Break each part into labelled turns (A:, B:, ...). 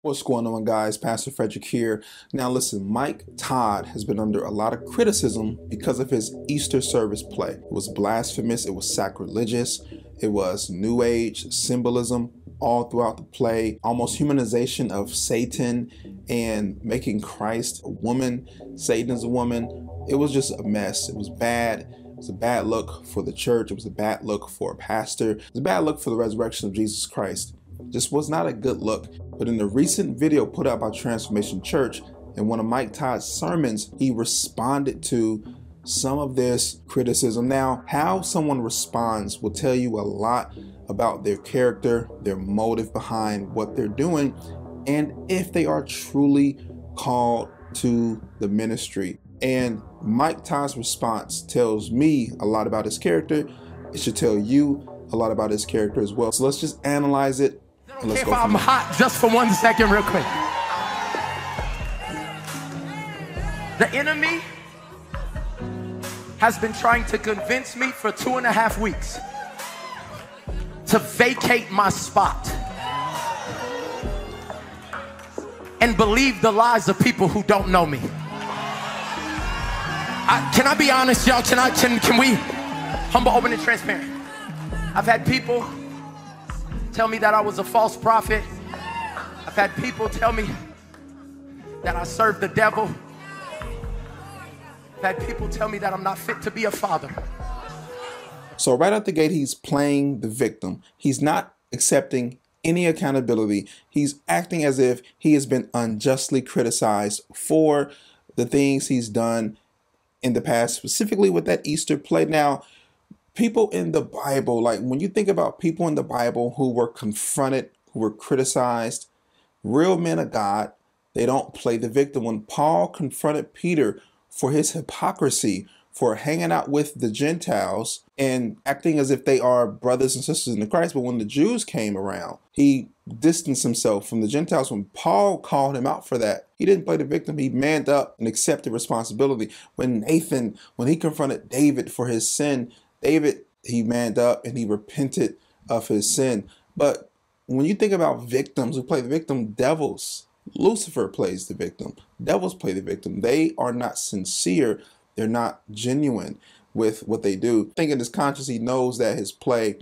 A: What's going on, guys? Pastor Frederick here. Now listen, Mike Todd has been under a lot of criticism because of his Easter service play. It was blasphemous, it was sacrilegious, it was New Age symbolism all throughout the play, almost humanization of Satan and making Christ a woman, Satan is a woman. It was just a mess. It was bad. It was a bad look for the church. It was a bad look for a pastor. It was a bad look for the resurrection of Jesus Christ. Just was not a good look. But in the recent video put out by Transformation Church, in one of Mike Todd's sermons, he responded to some of this criticism. Now, how someone responds will tell you a lot about their character, their motive behind what they're doing, and if they are truly called to the ministry. And Mike Todd's response tells me a lot about his character. It should tell you a lot about his character as well. So let's just analyze it.
B: Okay, if I'm hot just for 1 second real quick. The enemy has been trying to convince me for 2.5 weeks to vacate my spot and believe the lies of people who don't know me. Can I be honest, y'all? Can we humble, open, and transparent? I've had people tell me that I was a false prophet. I've had people tell me that I serve the devil. I've had people tell me that I'm not fit to be a father.
A: So right out the gate, he's playing the victim. He's not accepting any accountability. He's acting as if he has been unjustly criticized for the things he's done in the past, specifically with that Easter play. Now, people in the Bible, like when you think about people in the Bible who were confronted, who were criticized, real men of God, they don't play the victim. When Paul confronted Peter for his hypocrisy, for hanging out with the Gentiles and acting as if they are brothers and sisters in Christ, but when the Jews came around, he distanced himself from the Gentiles. When Paul called him out for that, he didn't play the victim. He manned up and accepted responsibility. When he confronted David for his sin, he manned up and he repented of his sin. But when you think about victims who play the victim, devils, Lucifer plays the victim. Devils play the victim. They are not sincere. They're not genuine with what they do. I think in his conscience, he knows that his play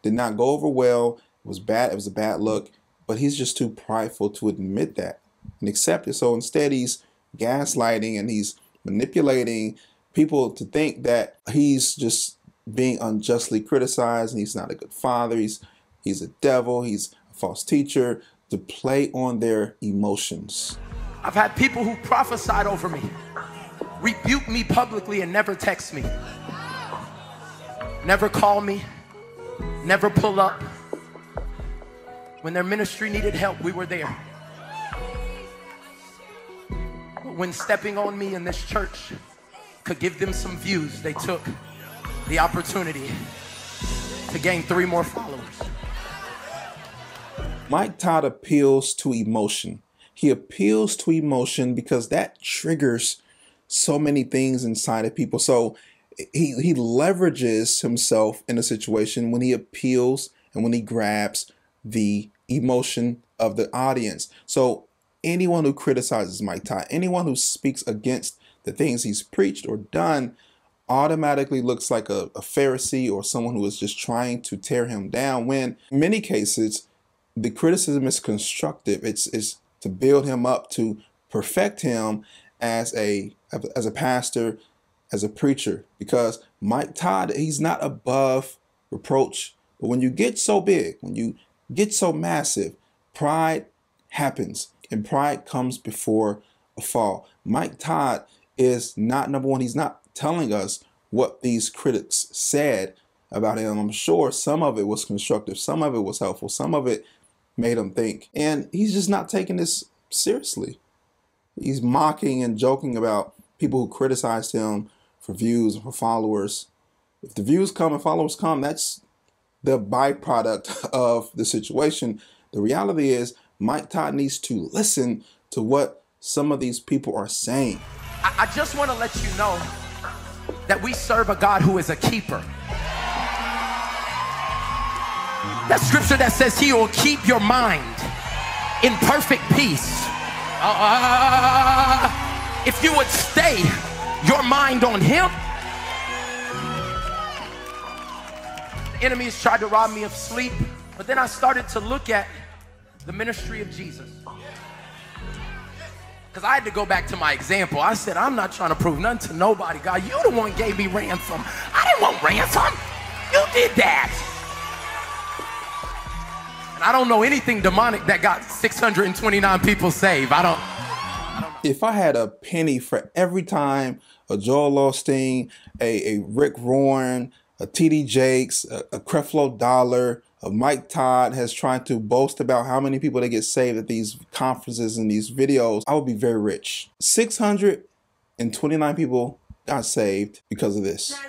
A: did not go over well. It was bad. It was a bad look, but he's just too prideful to admit that and accept it. So instead, he's gaslighting and he's manipulating people to think that he's just being unjustly criticized and he's not a good father. He's a devil. He's a false teacher, to play on their emotions.
B: I've had people who prophesied over me, rebuke me publicly and never text me, never call me, never pull up. When their ministry needed help, we were there. When stepping on me in this church could give them some views, they took the opportunity to gain 3 more followers.
A: Mike Todd appeals to emotion. He appeals to emotion because that triggers so many things inside of people. So he leverages himself in a situation when he appeals and when he grabs the emotion of the audience. So anyone who criticizes Mike Todd, anyone who speaks against the things he's preached or done, automatically looks like a Pharisee or someone who is just trying to tear him down, when in many cases the criticism is constructive. It's to build him up, to perfect him as a pastor, as a preacher. Because Mike Todd, he's not above reproach. But when you get so big, when you get so massive, pride happens, and pride comes before a fall. Mike Todd is not, number one, he's not telling us what these critics said about him. I'm sure some of it was constructive, some of it was helpful, some of it made him think. And he's just not taking this seriously. He's mocking and joking about people who criticized him for views and for followers. If the views come and followers come, that's the byproduct of the situation. The reality is Mike Todd needs to listen to what some of these people are saying.
B: I just want to let you know that we serve a God who is a keeper. That scripture that says he will keep your mind in perfect peace. If you would stay your mind on him. The enemy has tried to rob me of sleep, but then I started to look at the ministry of Jesus. Because I had to go back to my example. I said, I'm not trying to prove nothing to nobody. God, you the one gave me ransom. I didn't want ransom. You did that. And I don't know anything demonic that got 629 people saved. I don't.
A: If I had a penny for every time a Joel Osteen, a Rick Warren, a TD Jakes, a Creflo Dollar, a Mike Todd has tried to boast about how many people they get saved at these conferences and these videos, I would be very rich. 629 people got saved because of this.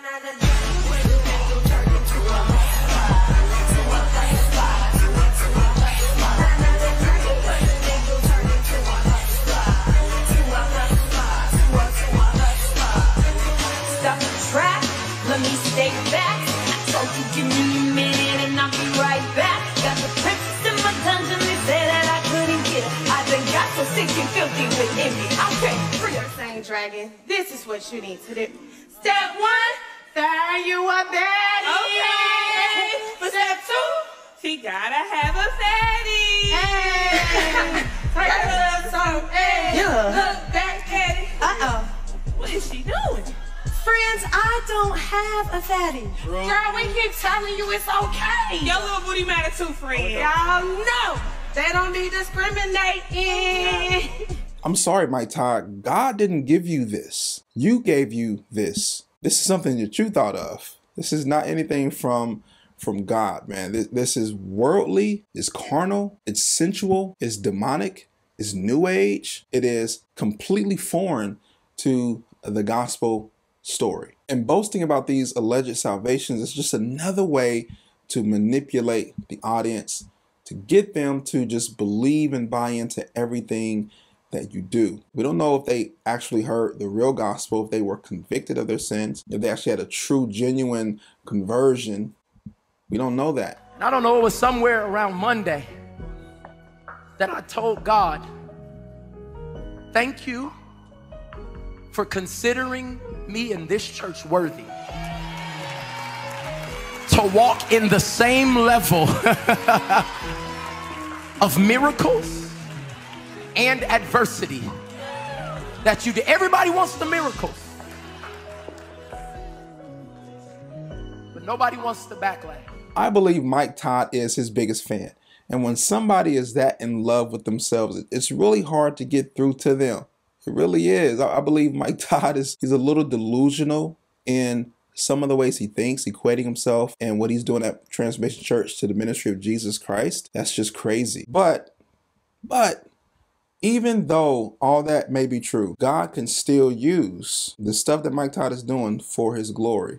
C: Dragon, this is what you need to do. Step 1, find you a baddie. Okay. Step 2, she gotta have a fatty. Hey. Look back at it. What is she doing? Friends, I don't have a fatty. Girl, we keep telling you it's okay. Your little booty matter too, friend. Y'all know they don't be discriminating.
A: I'm sorry, Mike Todd. God didn't give you this. You gave you this. This is something that you thought of. This is not anything from God, man. This is worldly, it's carnal, it's sensual, it's demonic, it's new age. It is completely foreign to the gospel story. And boasting about these alleged salvations is just another way to manipulate the audience, to get them to just believe and buy into everything that you do. We don't know if they actually heard the real gospel, if they were convicted of their sins, if they actually had a true, genuine conversion. We don't know that.
B: And I don't know, it was somewhere around Monday that I told God, thank you for considering me and this church worthy to walk in the same level of miracles and adversity that you did. Everybody wants the miracles, but nobody wants the backlash.
A: I believe Mike Todd is his biggest fan. And when somebody is that in love with themselves, it's really hard to get through to them. It really is. I believe Mike Todd he's a little delusional in some of the ways he thinks, equating himself and what he's doing at Transformation Church to the ministry of Jesus Christ. That's just crazy. But even though all that may be true, God can still use the stuff that Mike Todd is doing for his glory.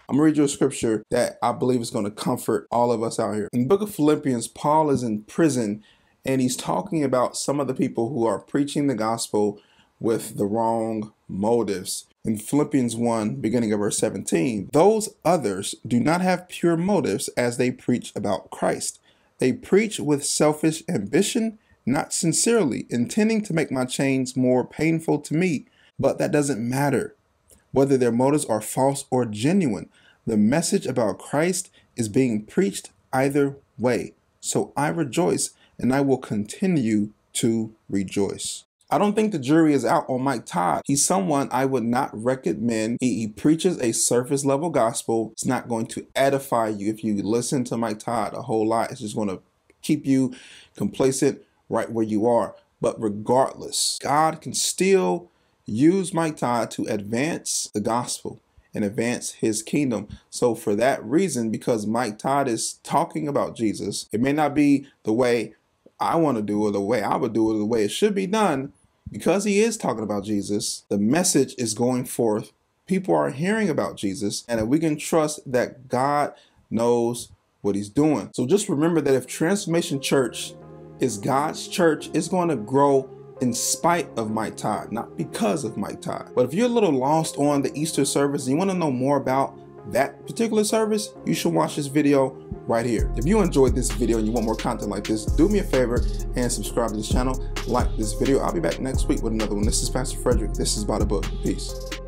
A: I'm going to read you a scripture that I believe is going to comfort all of us out here. In the book of Philippians, Paul is in prison and he's talking about some of the people who are preaching the gospel with the wrong motives. In Philippians 1, beginning of verse 17, those others do not have pure motives as they preach about Christ. They preach with selfish ambition, not sincerely, intending to make my chains more painful to me. But that doesn't matter. Whether their motives are false or genuine, the message about Christ is being preached either way. So I rejoice, and I will continue to rejoice. I don't think the jury is out on Mike Todd. He's someone I would not recommend. He preaches a surface level gospel. It's not going to edify you. If you listen to Mike Todd a whole lot, it's just going to keep you complacent right where you are. But regardless, God can still use Mike Todd to advance the gospel and advance his kingdom. So for that reason, because Mike Todd is talking about Jesus, it may not be the way I want to do it, the way I would do it, the way it should be done. Because he is talking about Jesus, the message is going forth. People are hearing about Jesus, and we can trust that God knows what he's doing. So just remember that if Transformation Church is God's church, it's going to grow in spite of Mike Todd, not because of Mike Todd. But if you're a little lost on the Easter service and you want to know more about that particular service, you should watch this video right here. If you enjoyed this video and you want more content like this, do me a favor and subscribe to this channel, like this video. I'll be back next week with another one. This is Pastor Frederick. This is By the Book. Peace.